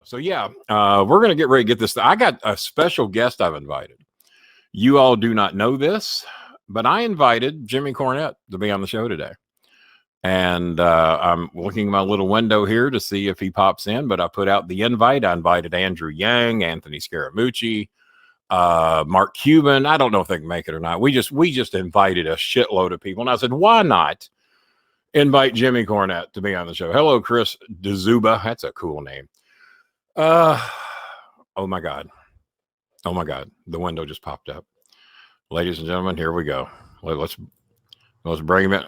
So yeah, we're gonna get ready to get this. I got a special guest I've invited. You all do not know this, but I invited Jimmy Cornett to be on the show today. And I'm looking at my little window here to see if he pops in, but I put out the invite. I invited Andrew Yang, Anthony Scaramucci, Mark Cuban. I don't know if they can make it or not. We just invited a shitload of people. And I said, why not invite Jimmy Cornett to be on the show? Hello, Chris DeZuba. That's a cool name. Oh my God. Oh my God. The window just popped up. Ladies and gentlemen, here we go. Let's bring him in.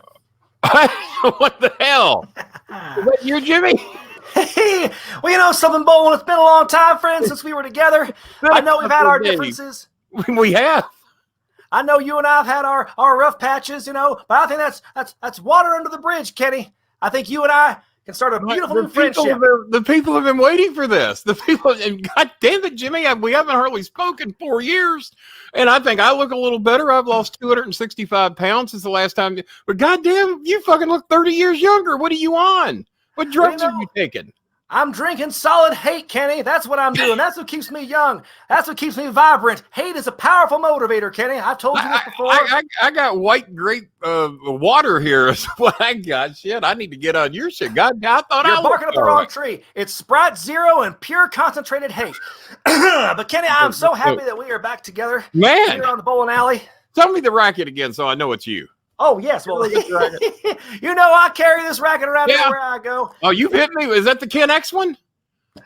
What the hell? Is that you, Jimmy? Hey, well, you know something, Bolin? It's been a long time, friends, since we were together. I know we've had our differences. We have. I know you and I have had our rough patches, you know, but I think that's water under the bridge, Kenny. I think you and I can start a beautiful new friendship. The people have been waiting for this. The people, and God damn it, Jimmy, we haven't hardly spoken 4 years, and I think I look a little better. I've lost 265 pounds since the last time. But goddamn, you fucking look 30 years younger. What are you on? What drugs are you taking? I'm drinking solid hate, Kenny. That's what I'm doing. That's what keeps me young. That's what keeps me vibrant. Hate is a powerful motivator, Kenny. I've told you this before. I got white grape water here is what I got. Shit, I need to get on your shit. God, I thought you're barking up the wrong tree. It's Sprite Zero and pure concentrated hate. But Kenny, I'm so happy that we are back together. Man, here on the Bolin Alley. Tell me the racket again so I know it's you. Oh, yes. Well, you know I carry this racket around everywhere I go. Oh, you've hit me. Is that the Ken X one?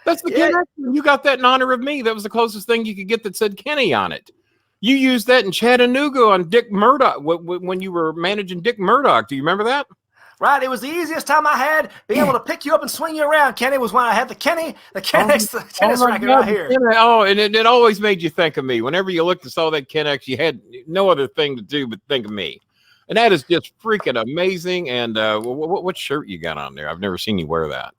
That's the Ken X one. You got that in honor of me. That was the closest thing you could get that said Kenny on it. You used that in Chattanooga on Dick Murdoch when you were managing Dick Murdoch. Do you remember that? Right. It was the easiest time I had being able to pick you up and swing you around, Kenny, was when I had the Ken X tennis racket right here. Oh, and it always made you think of me. Whenever you looked and saw that Ken X, you had no other thing to do but think of me. And that is just freaking amazing. And what shirt you got on there? I've never seen you wear that.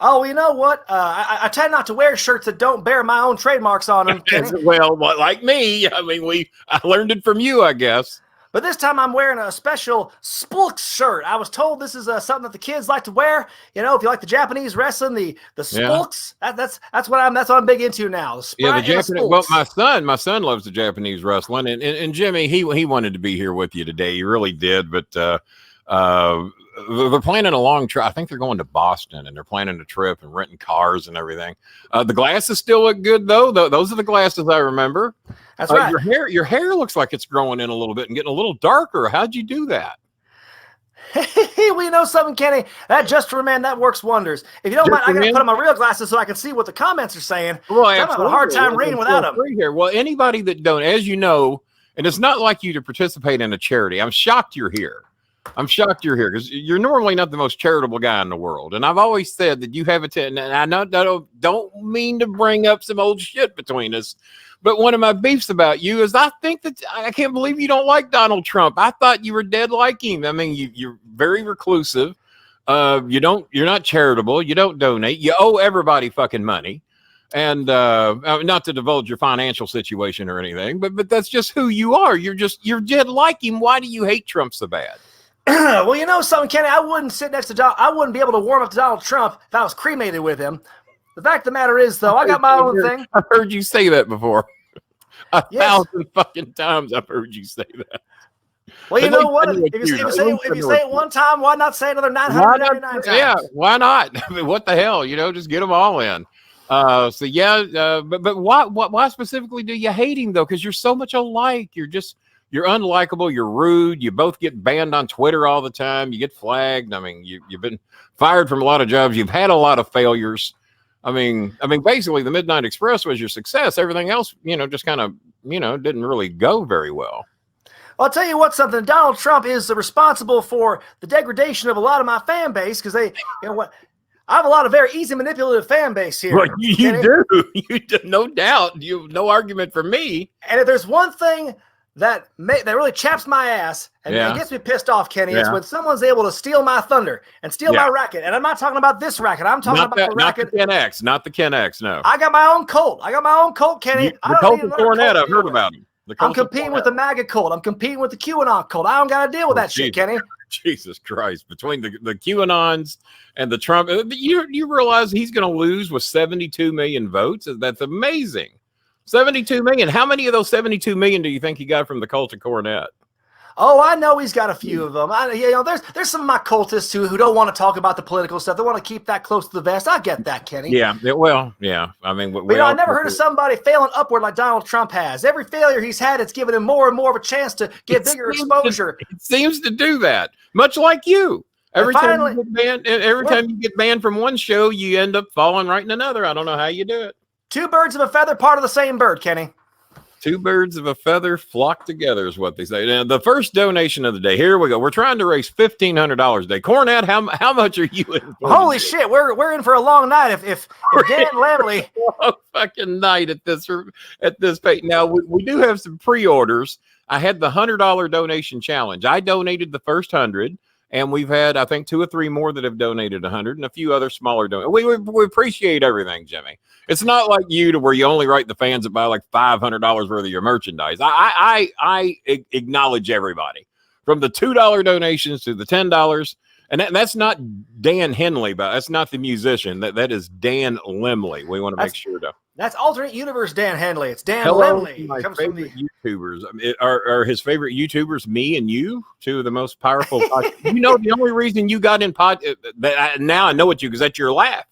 Oh, you know what? I tend not to wear shirts that don't bear my own trademarks on them, Kenny. Well, like me. I mean, I learned it from you, I guess. But this time I'm wearing a special Spulks shirt. I was told this is something that the kids like to wear. You know, if you like the Japanese wrestling, the Spulks, that's what I'm big into now. The Japanese. Well, my son loves the Japanese wrestling, and Jimmy, he wanted to be here with you today. He really did, but they're planning a long trip. I think they're going to Boston, and they're planning a trip and renting cars and everything. The glasses still look good though. Those are the glasses I remember. That's right. Your hair looks like it's growing in a little bit and getting a little darker. How'd you do that? We know something, Kenny. That Just for Man, that works wonders. If you don't mind, I got to put on my real glasses so I can see what the comments are saying. Well, I'm having a hard time reading without them. Here. Well, anybody that don't, as you know, and it's not like you to participate in a charity. I'm shocked you're here. I'm shocked you're here because you're normally not the most charitable guy in the world. And I've always said that you have and I don't mean to bring up some old shit between us, but one of my beefs about you is I think that I can't believe you don't like Donald Trump. I thought you were dead like him. I mean, you're very reclusive. You're not charitable. You don't donate. You owe everybody fucking money. And not to divulge your financial situation or anything, but that's just who you are. You're dead like him. Why do you hate Trump so bad? Well, you know something, Kenny, I wouldn't sit next to Donald. I wouldn't be able to warm up to Donald Trump if I was cremated with him. The fact of the matter is, though, I got my own thing. I've heard you say that before. A thousand fucking times I've heard you say that. Well, you know what? If you say it one time, why not say another 999 times? Yeah, why not? I mean, what the hell? You know, just get them all in. But why specifically do you hate him though? Because you're so much alike. You're unlikable. You're rude. You both get banned on Twitter all the time. You get flagged. I mean, you've been fired from a lot of jobs. You've had a lot of failures. I mean, basically the Midnight Express was your success. Everything else, just kind of, didn't really go very well. Well, I'll tell you what, something. Donald Trump is responsible for the degradation of a lot of my fan base because I have a lot of very easy manipulative fan base here. Well, you do, no doubt. You have no argument for me. And if there's one thing that really chaps my ass and gets me pissed off, Kenny, it's when someone's able to steal my thunder and steal my racket. And I'm not talking about this racket. I'm talking about the racket. Not the Ken X, no. I got my own Colt. Kenny. The Colt of Cornett, I've heard about him. I'm competing with the MAGA Colt. I'm competing with the QAnon Colt. I don't got to deal with that shit, Kenny. Jesus Christ! Between the QAnons and the Trump, you realize he's going to lose with 72 million votes? That's amazing. 72 million. How many of those 72 million do you think he got from the cult of Cornett? Oh, I know he's got a few of them. There's some of my cultists who don't want to talk about the political stuff. They want to keep that close to the vest. I get that, Kenny. Yeah. Yeah. I mean, I never heard of somebody failing upward like Donald Trump has. Every failure he's had, it's given him more and more of a chance to get bigger exposure. It seems to do that, much like you. Every time you get banned from one show, you end up falling right in another. I don't know how you do it. Two birds of a feather, part of the same bird, Kenny. Two birds of a feather flock together is what they say. Now, the first donation of the day. Here we go. We're trying to raise $1,500 a day. Cornett, how much are you in for? Holy shit, we're in for a long night. If Dan Lamley, a fucking night at this page. Now we do have some pre-orders. I had the $100 donation challenge. I donated the first 100. And we've had, I think, 2 or 3 more that have donated 100 and a few other smaller donations. We appreciate everything, Jimmy. It's not like you to where you only write the fans that buy like $500 worth of your merchandise. I acknowledge everybody from the $2 donations to the $10. And that's not Dan Henley, but that's not the musician. That is Dan Lemley. We want to make sure to. That's alternate universe Dan Henley. It's Dan Lemley. My favorite YouTubers. I mean, are his favorite YouTubers me and you, 2 of the most powerful. The only reason you got in now I know it's you because that's your laugh.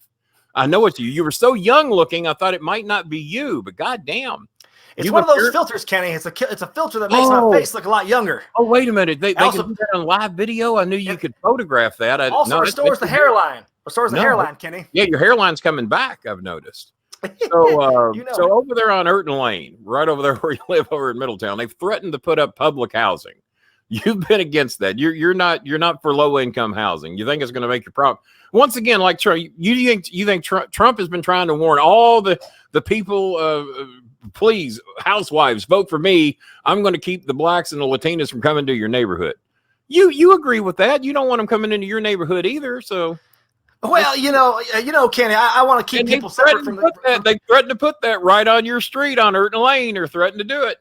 I know it's you. You were so young looking. I thought it might not be you, but goddamn. It's one of those filters, Kenny. It's a filter that makes my face look a lot younger. Oh, wait a minute. They can do that on live video? I knew you could photograph that. Restores the hairline. Restores the hairline, Kenny. Yeah, your hairline's coming back, I've noticed. So, so over there on Urton Lane, right over there where you live over in Middletown, they've threatened to put up public housing. You've been against that. You're not for low income housing. You think it's going to make your problem. Once again, like Trump, you think Trump has been trying to warn all the people. Please, housewives, vote for me. I'm going to keep the blacks and the Latinas from coming to your neighborhood. You agree with that? You don't want them coming into your neighborhood either. So. Well, Kenny, I want to keep people separate from that. They threatened to put that right on your street on Urton Lane, or threatened to do it.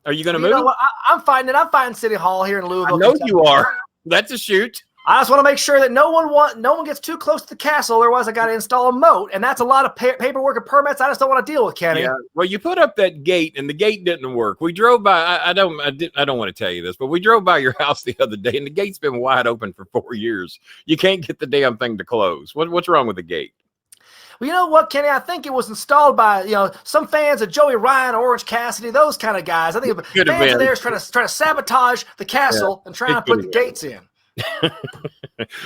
Are you going to move? You know what? I'm fighting it. I'm fighting City Hall here in Louisville. I know Kentucky. You are. That's a shoot. I just want to make sure that no one gets too close to the castle. Otherwise, I got to install a moat, and that's a lot of paperwork and permits. I just don't want to deal with, Kenny. Yeah. Well, you put up that gate, and the gate didn't work. We drove by. I don't want to tell you this, but we drove by your house the other day, and the gate's been wide open for 4 years. You can't get the damn thing to close. What's wrong with the gate? Well, you know what, Kenny? I think it was installed by some fans of Joey Ryan, Orange Cassidy, those kind of guys. I think fans of theirs trying to sabotage the castle and trying to put the gates in.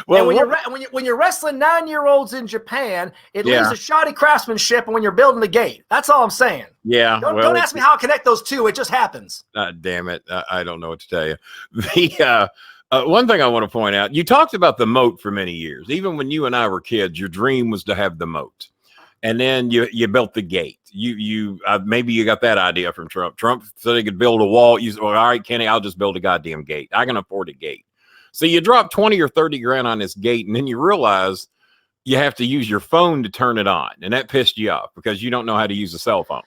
Well, and when you're wrestling 9-year-olds in Japan, it leaves a shoddy craftsmanship when you're building the gate. That's all I'm saying. Yeah. Don't ask me how I connect those two. It just happens. Damn it. I don't know what to tell you. The one thing I want to point out, you talked about the moat for many years. Even when you and I were kids, your dream was to have the moat. And then you built the gate. Maybe you got that idea from Trump. Trump said he could build a wall. You said, well, all right, Kenny, I'll just build a goddamn gate. I can afford a gate. So you drop 20 or 30 grand on this gate, and then you realize you have to use your phone to turn it on. And that pissed you off because you don't know how to use a cell phone.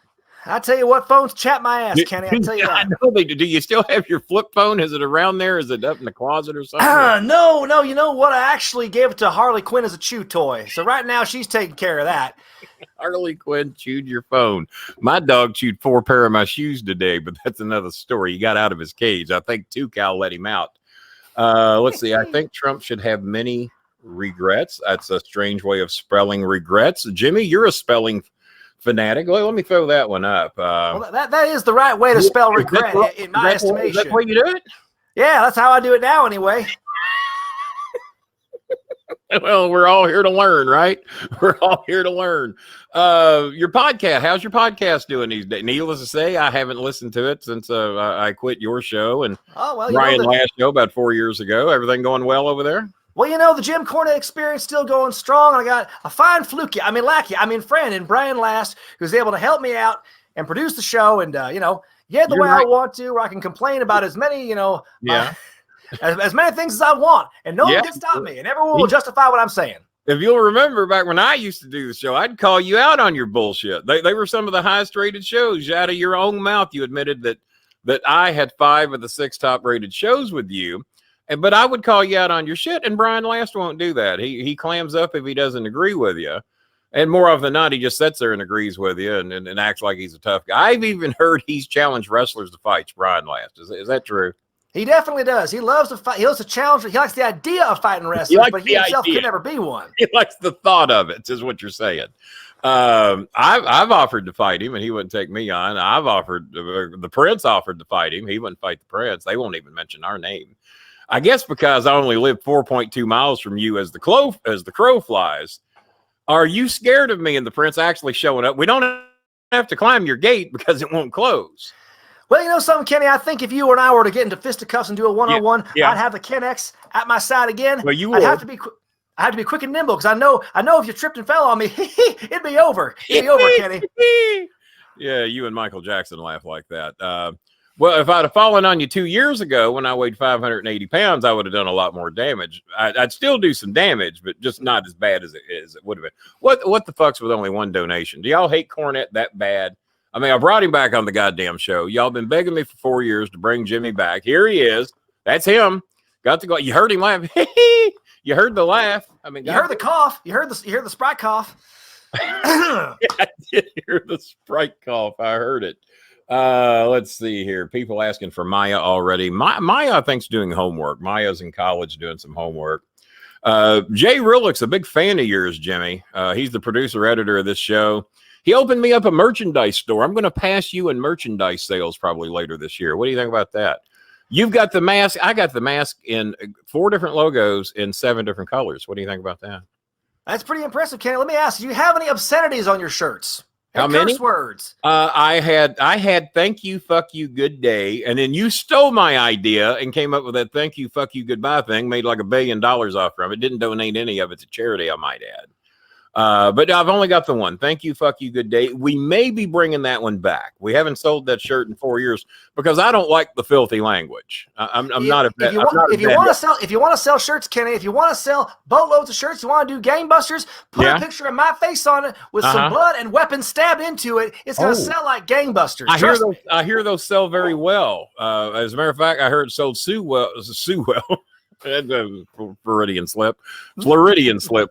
I tell you what, phones chat my ass, Kenny. I tell you that. I know they do. Do you still have your flip phone? Is it around there? Is it up in the closet or something? No. You know what? I actually gave it to Harley Quinn as a chew toy. So right now she's taking care of that. Harley Quinn chewed your phone. My dog chewed 4 pair of my shoes today, but that's another story. He got out of his cage. I think 2 Cal let him out. Let's see. I think Trump should have many regrets. That's a strange way of spelling regrets. Jimmy, you're a spelling fanatic. Let me throw that one up. Well, that is the right way to spell regret in my estimation. Is that the way you do it? Yeah, that's how I do it now anyway. Well, we're all here to learn, right? We're all here to learn. Your podcast, how's your podcast doing these days? Needless to say, I haven't listened to it since I quit your show and Ryan last show about 4 years ago. Everything going well over there? Well, the Jim Cornett experience still going strong. And I got a fine friend in Brian Last, who's able to help me out and produce the show. And, get the way I want to, where I can complain about as many, as many things as I want, and no one can stop me, and everyone will justify what I'm saying. If you'll remember back when I used to do the show, I'd call you out on your bullshit. They were some of the highest rated shows. Out of your own mouth, you admitted that I had 5 of the 6 top rated shows with you. But I would call you out on your shit, and Brian Last won't do that. He clams up if he doesn't agree with you. And more often than not, he just sits there and agrees with you and acts like he's a tough guy. I've even heard he's challenged wrestlers to fights, Brian Last. Is that true? He definitely does. He loves to fight. He loves to challenge. He likes the idea of fighting wrestlers, but he himself could never be one. He likes the thought of it, is what you're saying. I've offered to fight him, and he wouldn't take me on. I've offered, the Prince offered to fight him. He wouldn't fight the Prince. They won't even mention our name. I guess because I only live 4.2 miles from you as the crow flies. Are you scared of me and the Prince actually showing up? We don't have to climb your gate because it won't close. Well, you know something, Kenny? I think if you and I were to get into fisticuffs and do a one-on-one, I'd have the Ken X at my side again. Well, you would. I have to be quick and nimble because I know if you tripped and fell on me, it'd be over. It'd be over, Kenny. Yeah, you and Michael Jackson laugh like that. Well, if I'd have fallen on you 2 years ago when I weighed 580 pounds, I would have done a lot more damage. I'd still do some damage, but just not as bad as it would have been. What the fuck's with only one donation? Do y'all hate Cornett that bad? I mean, I brought him back on the goddamn show. Y'all been begging me for 4 years to bring Jimmy back. Here he is. That's him. Got to go. You heard him laugh. You heard the laugh. I mean, you heard the cough. You heard the Sprite cough. Yeah, I did hear the Sprite cough. I heard it. Let's see here. People asking for Maya already. Maya, I think, is doing homework. Maya's in college doing some homework. Jay Rillick's a big fan of yours, Jimmy. He's the producer editor of this show. He opened me up a merchandise store. I'm going to pass you in merchandise sales probably later this year. What do you think about that? You've got the mask. I got the mask in 4 different logos in 7 different colors. What do you think about that? That's pretty impressive, Kenny. Let me ask, do you have any obscenities on your shirts? How many curse words? I had thank you, fuck you, good day, and then you stole my idea and came up with that thank you, fuck you, goodbye thing. Made like $1 billion off from it. Didn't donate any of it to charity, I might add. But I've only got the one. Thank you, fuck you, good day. We may be bringing that one back. We haven't sold that shirt in 4 years because I don't like the filthy language. I'm not a fan. If you want to sell shirts, Kenny, if you want to sell boatloads of shirts, you want to do gangbusters, put a picture of my face on it with some blood and weapons stabbed into it. It's going to sell like gangbusters. I hear those sell very well. As a matter of fact, I heard it sold Sue well. Floridian slip.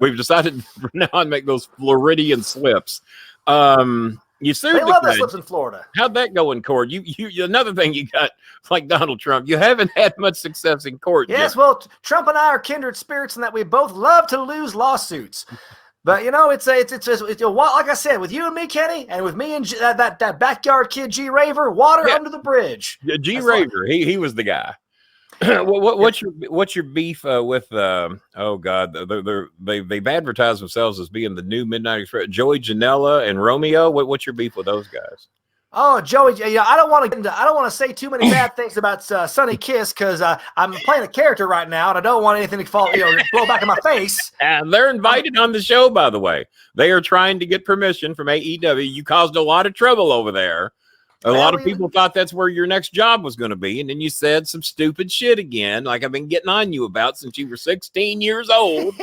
We've decided from now on make those Floridian slips. You sued they love the slips in Florida. How'd that go in court? You another thing you got like Donald Trump. You haven't had much success in court. Yes, yet. Well, Trump and I are kindred spirits in that we both love to lose lawsuits. But you know, it's like I said, with you and me, Kenny, and with me and that backyard kid G Raver, water under the bridge. G Raver, he was the guy. What's your beef with oh god, they've advertised themselves as being the new Midnight Express, Joey Janela and Romeo. What's your beef with those guys? Oh, Joey, I don't want to say too many bad things about Sonny Kiss because I'm playing a character right now and I don't want anything to fall blow back in my face. And they're invited on the show, by the way. They are trying to get permission from AEW. You caused a lot of trouble over there. A lot of people thought that's where your next job was going to be. And then you said some stupid shit again, like I've been getting on you about since you were 16 years old.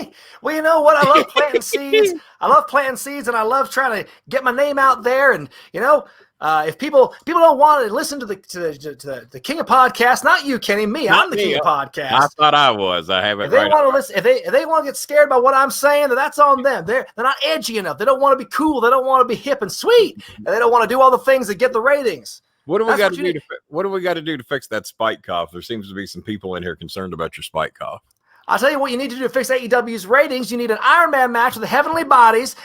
Well, you know what? I love planting seeds. And I love trying to get my name out there. And, if people don't want to listen to the King of Podcasts, not you, Kenny, me. I'm the King of Podcasts. I thought I was. I haven't. If they want to listen, if they want to get scared by what I'm saying, then that's on them. They're not edgy enough. They don't want to be cool. They don't want to be hip and sweet, and they don't want to do all the things that get the ratings. What do we got to do? What do we got to do to fix that spike cough? There seems to be some people in here concerned about your spike cough. I'll tell you what you need to do to fix AEW's ratings. You need an Iron Man match with the Heavenly Bodies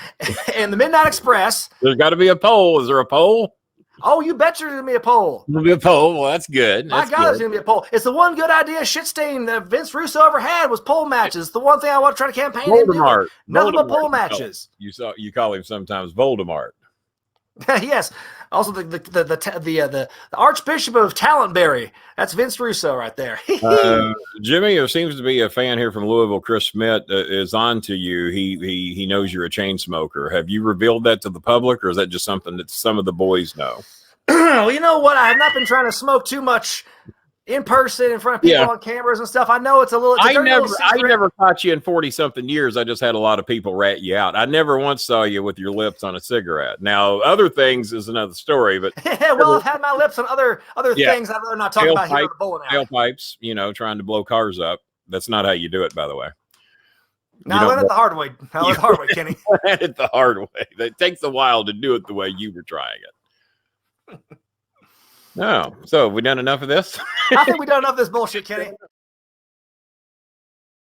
and the Midnight Express. There's got to be a poll. Is there a poll? Oh, you bet there's going to be a poll. There'll be a poll. Well, that's good. My God, there's going to be a poll. It's the one good idea shit stain that Vince Russo ever had was poll matches. The one thing I want to try to campaign Voldemort. Nothing but poll matches. You call him sometimes Voldemort. Yes. Also, the Archbishop of Talentberry. That's Vince Russo right there. Jimmy, who seems to be a fan here from Louisville, Chris Smith, is on to you. He knows you're a chain smoker. Have you revealed that to the public, or is that just something that some of the boys know? Well, you know what? I have not been trying to smoke too much in person, in front of people on cameras and stuff. I know it's a little. I never caught you in 40-something years. I just had a lot of people rat you out. I never once saw you with your lips on a cigarette. Now, other things is another story, but well, I've had my lips on other things I'd rather not talk about here at the Bolin Alley. Tailpipes, you know, trying to blow cars up. That's not how you do it, by the way. No, I learned it the hard way. I learned it the hard way, Kenny. Learned it the hard way. It takes a while to do it the way you were trying it. No. So have we done enough of this? I think we've done enough of this bullshit, Kenny.